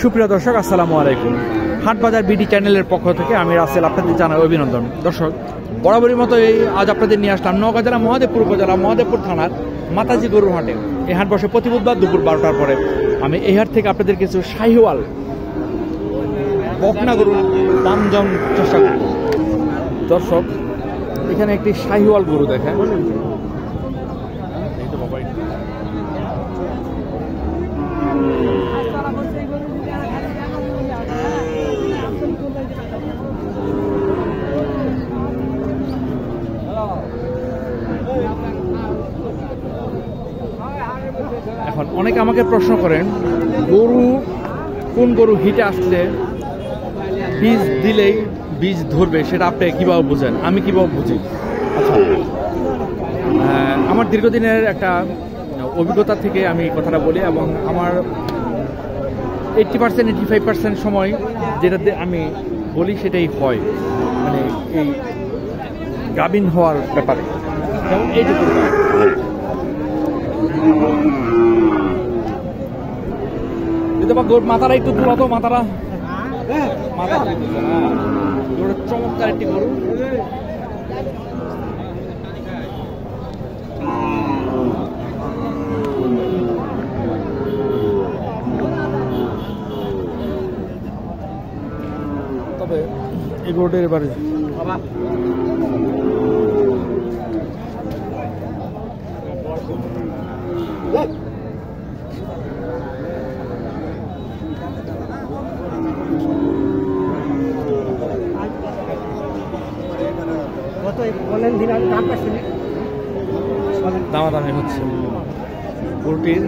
সুপ্রিয় দর্শক, আসসালামু আলাইকুম। হাটবাজার বিডি চ্যানেলের পক্ষ থেকে আমি রাসেল আপনাদের জানাই অভিনন্দন। দর্শক, বরাবরই মতো আজ আপনাদের নিয়ে আসলাম নওগাঁ জেলা মহাদেবপুর উপজেলা মহাদেবপুর থানার মাতাজি গরুর হাটে। এই হাট বসে প্রতি বুধবার দুপুর 12টার পরে। আমি এই হাট থেকে আপনাদের কিছু শাহিওয়াল বকনা গরুর দাম জানার চেষ্টা করব। দর্শক, এখানে একটি শাহিওয়াল গরু দেখেন। এখন অনেকে আমাকে প্রশ্ন করেন, কোন গরু হিটে আসলে বীজ দিলেই বীজ ধরবে, সেটা আপনি কীভাবে বুঝেন, আমি কীভাবে বুঝি? আচ্ছা, আমার দীর্ঘদিনের একটা অভিজ্ঞতা থেকে আমি কথাটা বলি, এবং আমার 80% 85% সময় যেটাতে আমি বলি সেটাই হয়, মানে এই গাভিন হওয়ার ব্যাপারে। যেমন এইটুকু মাথারা একটু তুলা তো, মাথারা চমৎকার একটি গরু। তবে এই গরুটার এবারে দামাদামি হচ্ছে। গরুটির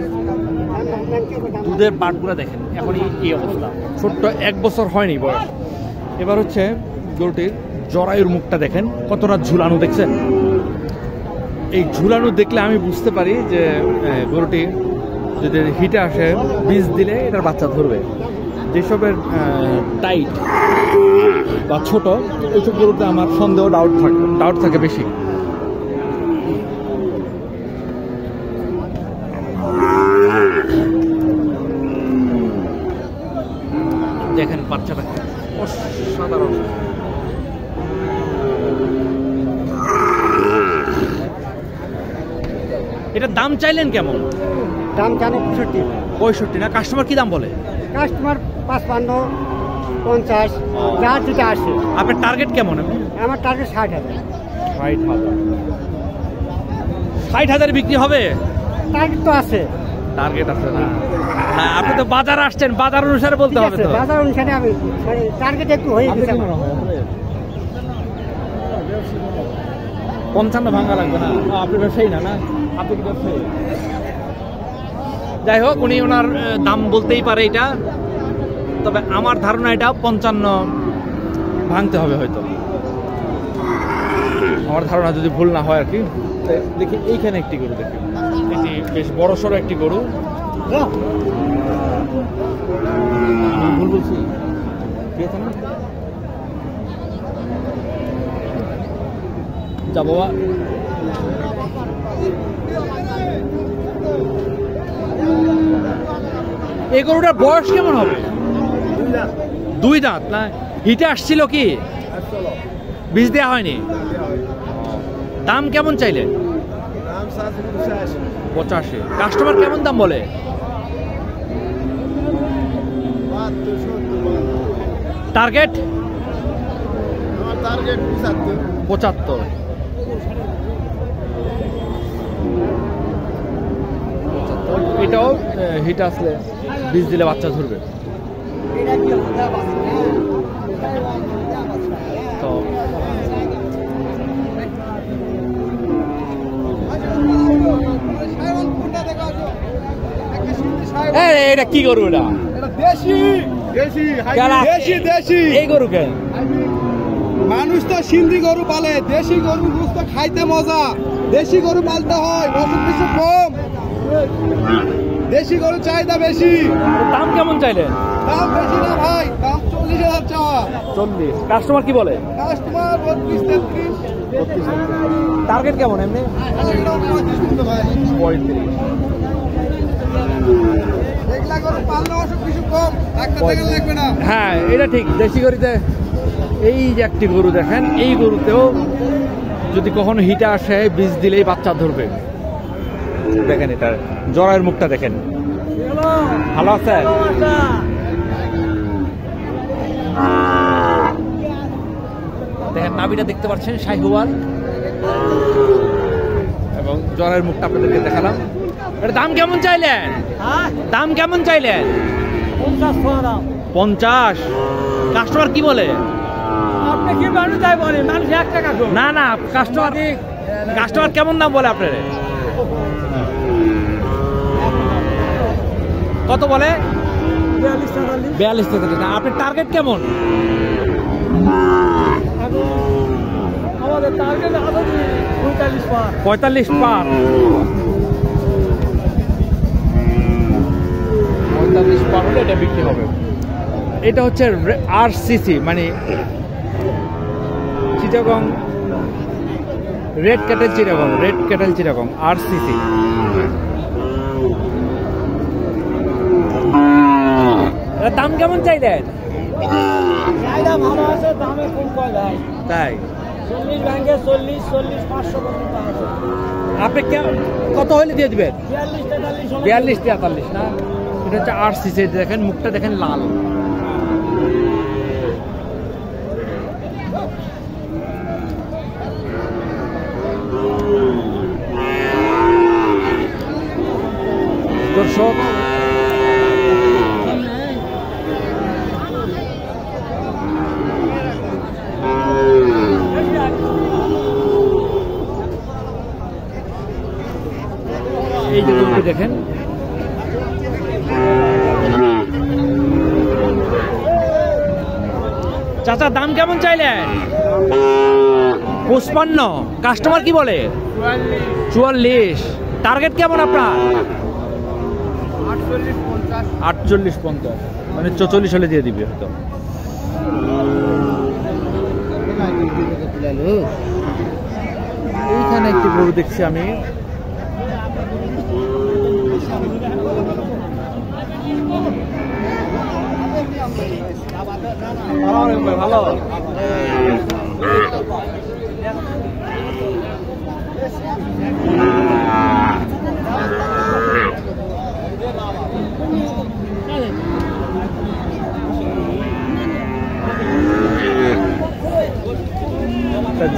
দুধের পাটগুলো দেখেন, এখনই এই অবস্থা, ছোট্ট 1 বছর হয়নি বয়স। এবার হচ্ছে গরুটির জরায়ুর মুখটা দেখেন, কতটা ঝুলানো দেখছেন। এই ঝুলানো দেখলে আমি বুঝতে পারি যে গরুটি যদি হিটে আসে বীজ দিলে এটার বাচ্চা ধরবে। যেসবের টাইট বা ছোট, ওইসব গরুতে আমার সন্দেহ ডাউট থাকে বেশি। দেখেন বাচ্চাটা অসাধারণ। এটার দাম চাইলেন কেমন? দাম জানো 65 না? কাস্টমার কি দাম বলে? কাস্টমার 55, 50, যার যেটা আসে। আপনার টার্গেট কেমন? আমার টার্গেট 60,000। 60,000 বিক্রি হবে? টার্গেট তো আছে। টার্গেট আছে না? না, আপনি তো বাজার আসছেন, বাজার অনুসারে বলতে হবে তো। বাজার অনুসারে আমি টার্গেট একটু হয়ে গেছে। 55 ভাঙা লাগবে না? আপনি ব্যবসায়ী না? আপনি কি ব্যবসায়ী? যাই হোক, উনি ওনার দাম বলতেই পারে এটা, তবে আমার ধারণা এটা 55 ভাঙতে হবে হয়তো, আমার ধারণা, যদি ভুল না হয় আর কি। দেখি এইখানে একটি গরু, দেখি এটি বেশ বড় সড়ো একটি গরু। আমি ভুল বলছি? না যা বাবা, এই গরুটার বয়স কেমন হবে? 2 দাঁত না? হিটে আসছিল কি? বীজ দেওয়া হয়নি? দাম কেমন চাইলেন? 85। কাস্টমার কেমন দাম বলে? টার্গেট 75। এটাও হিট আসলে বীজ দিলে বাচ্চা ধরবে। তো এটা কি গরু? এটা দেশি। এই গরু কেন? মানুষ তো সিন্ধি গরু পালে, দেশি গরু তো খাইতে মজা। দেশি গরু পালতে হয়, ওজন কিছু কম। দেশি গরু চাহিদা বেশি। দাম কেমন চাইলেন? দাম বেশি না ভাই, দাম 40,000 চাওয়া। 40। কাস্টমার কি বলে? কাস্টমার 32-33। টার্গেট কেমন এমনি? 35। এগুলা গরু পাললে অসুখ বিসুখ কম, ডাক্তার দেখানো লাগবে না। হ্যাঁ এটা ঠিক, দেশি গরুতে এই যে একটি গরু দেখেন, এই গরুতেও যদি কখনো হিটে আসে বীজ দিলেই বাচ্চা ধরবে। দেখেন এটার জরায়ের মুখটা দেখেন। ভালো আছে? দেখেন নাভিটা দেখতে পাচ্ছেন শাহিওয়াল, এবং জরায়ের মুখটা আপনাদেরকে দেখালাম। এটা দাম কেমন চাইলেন? দাম কেমন চাইলেন? 50। কাস্টমার কি বলে? আপনি কি মানুষ তাই বলেন, মানুষ 1 টাকা না না, কাস্টমার কেমন দাম বলে আপনার? কত বলে? 42 টাকা। আপনার টার্গেট কেমন? আমাদের টার্গেট 45 পার। 45 পার হলে এটা বিক্রি হবে। এটা হচ্ছে RCC, মানে Chittagong red cattle Chittagong RCC। দাম কেমন চাইলেন? ভালো আছে, দামে কম কয় ভাই। তাই 40 ব্যাংকে 40 500 পর্যন্ত আছে। আপনি কত হলে দিয়ে দিবেন? 42 43 না? এটা হচ্ছে RCC। দেখেন মুখটা দেখেন লাল। দর্শক এই যে গরুটি দেখেন, চাচা দাম কেমন চাইলেন? 55। কাস্টমার কি বলে? 44। টার্গেট কেমন আপনার? 48-50, মানে 44 হলে দিয়ে দিবে হয়তো। এইখানে একটি গরু দেখছি আমি, ভালো।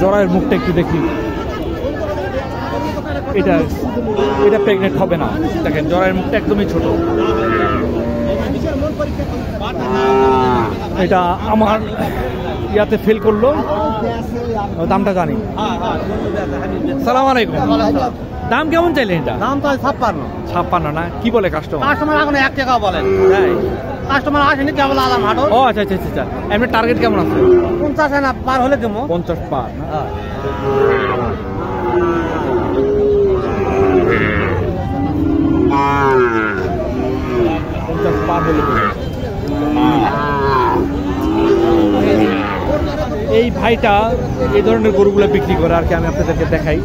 জরায়ের মুখটা একটু দেখি। এটা প্রেগনেন্ট হবে না। দেখেন জরায়ের মুখটা একদমই ছোট। এটা আমার ইয়াতে ফেল করলো, দামটা জানি। সালাম আলাইকুম। দাম কেমন চাইলেন? এটা দাম তো 56 না? কি বলে কাস্টমার? এখন 1 টাকা বলেন। তাই কাস্টমার আসেনি, কেবল আলাম হাটও। ও আচ্ছা। এমনি টার্গেট কেমন আছে? 50 না পার হলে দেবো। 50 পার। 50 পার হলে দেবো। এই ভাইটা এই ধরনের গরুগুলো বিক্রি করে আর কি, আমি আপনাদেরকে দেখাই।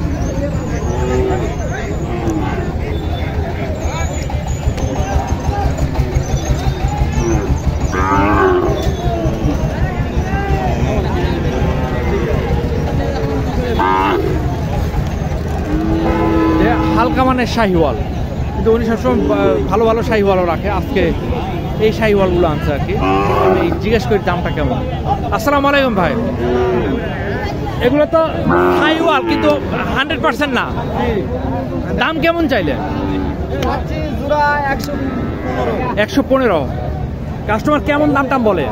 হালকা মানে শাহিওয়াল, কিন্তু উনি সবসময় ভালো ভালো শাহিওয়ালও রাখে। আজকে এই শাহিওয়ালগুলো আনছে আর কি। আমি জিজ্ঞেস করি দামটা কেমন। আসসালামু আলাইকুম ভাই। এগুলো তো শাহিওয়াল কিন্তু 100% না, দাম কেমন চাইলেন? 115। কাস্টমার কেমন দাম টাম বলে?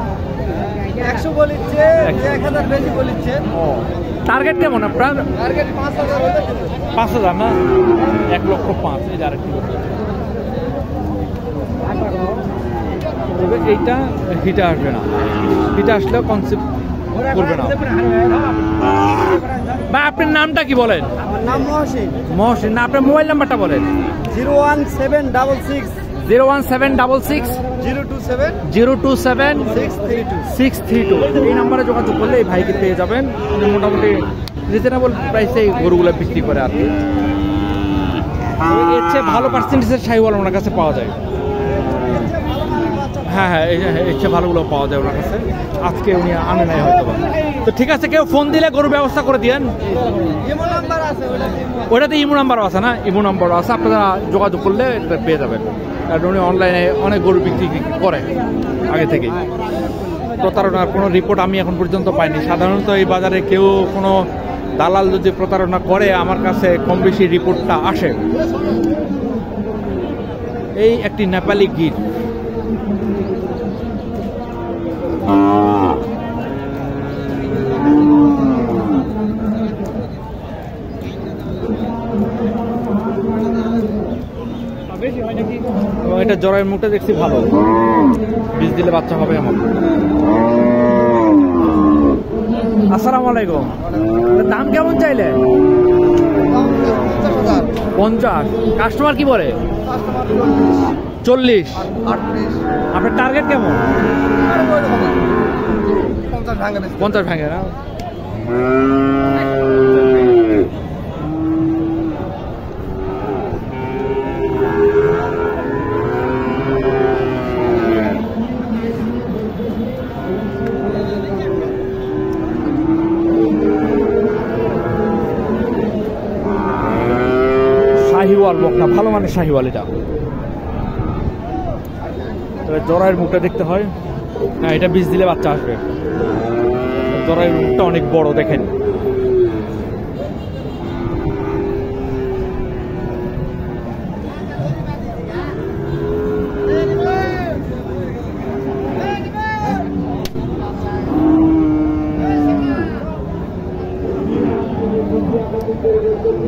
100 বলিচ্ছে, 1000 বেশি বলিচ্ছে। টার্গেট কেমন আপনার? টার্গেট 5000 হলে 5000 না? 1,05,000। এই যে আরেকটি এইটা হিটে আসবে না, হিটে আসলেও কনসেপ্ট করবে না। ভাই আপনার নামটা কি বলেন? আমার নাম মহসিন। মহসিন না? আপনার মোবাইল নাম্বারটা বলেন। 01766 01766 027 632। এই নাম্বারে যোগাযোগ করলে এই ভাইকে পেয়ে যাবেন। মোটামুটি রিজনেবল প্রাইসে এই গরুগুলো বিক্রি করে আর কি। এর চেয়ে ভালো পার্সেন্টেজের শাহিওয়াল ওনার কাছে পাওয়া যায়। হ্যাঁ হ্যাঁ, এর চেয়ে ভালোগুলো পাওয়া যায় ওনার কাছে। আজকে উনি আনে নাই হয়তো। তো ঠিক আছে, কেউ ফোন দিলে গরুর ব্যবস্থা করে দিয়েন। ওইটাতে ইমো নাম্বারও আছে না? ইমো নাম্বারও আছে, আপনারা যোগাযোগ করলে এটা পেয়ে যাবেন। কারণ উনি অনলাইনে অনেক গরু বিক্রি করে আগে থেকেই। প্রতারণার কোনো রিপোর্ট আমি এখন পর্যন্ত পাইনি। সাধারণত এই বাজারে কেউ কোনো দালাল যদি প্রতারণা করে আমার কাছে কম বেশি রিপোর্টটা আসে। এই একটি নেপালি গির। এটা জরায়ের মুখটা দেখছি ভালো, বীজ দিলে বাচ্চা হবে এমন। আসসালামু আলাইকুম, দাম কেমন চাইলে? 50। কাস্টমার কি বলে? 40। আপনার টার্গেট কেমন? 50 ভাঙে না? শাহিওয়াল বকনা, ভালো মানের শাহিওয়াল এটা। তবে জরায়ের মুখটা দেখতে হয়। হ্যাঁ, এটা বীজ দিলে বাচ্চা আসবে। জরায়ের মুখটা অনেক বড়, দেখেন।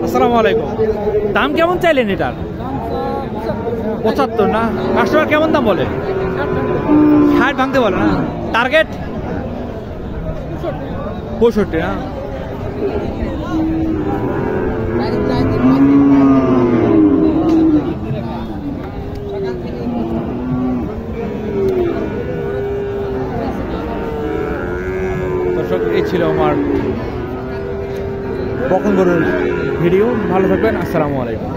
আসসালামু আলাইকুম, দাম কেমন চাইলেন এটার? 75 না? কাস্টমার কেমন দাম বলে? 60 ভাঙতে বলে না? টার্গেট 65 না? দর্শক, এই ছিল আমার বকন গরুর ভিডিও। ভালো থাকবেন, আসসালামু আলাইকুম।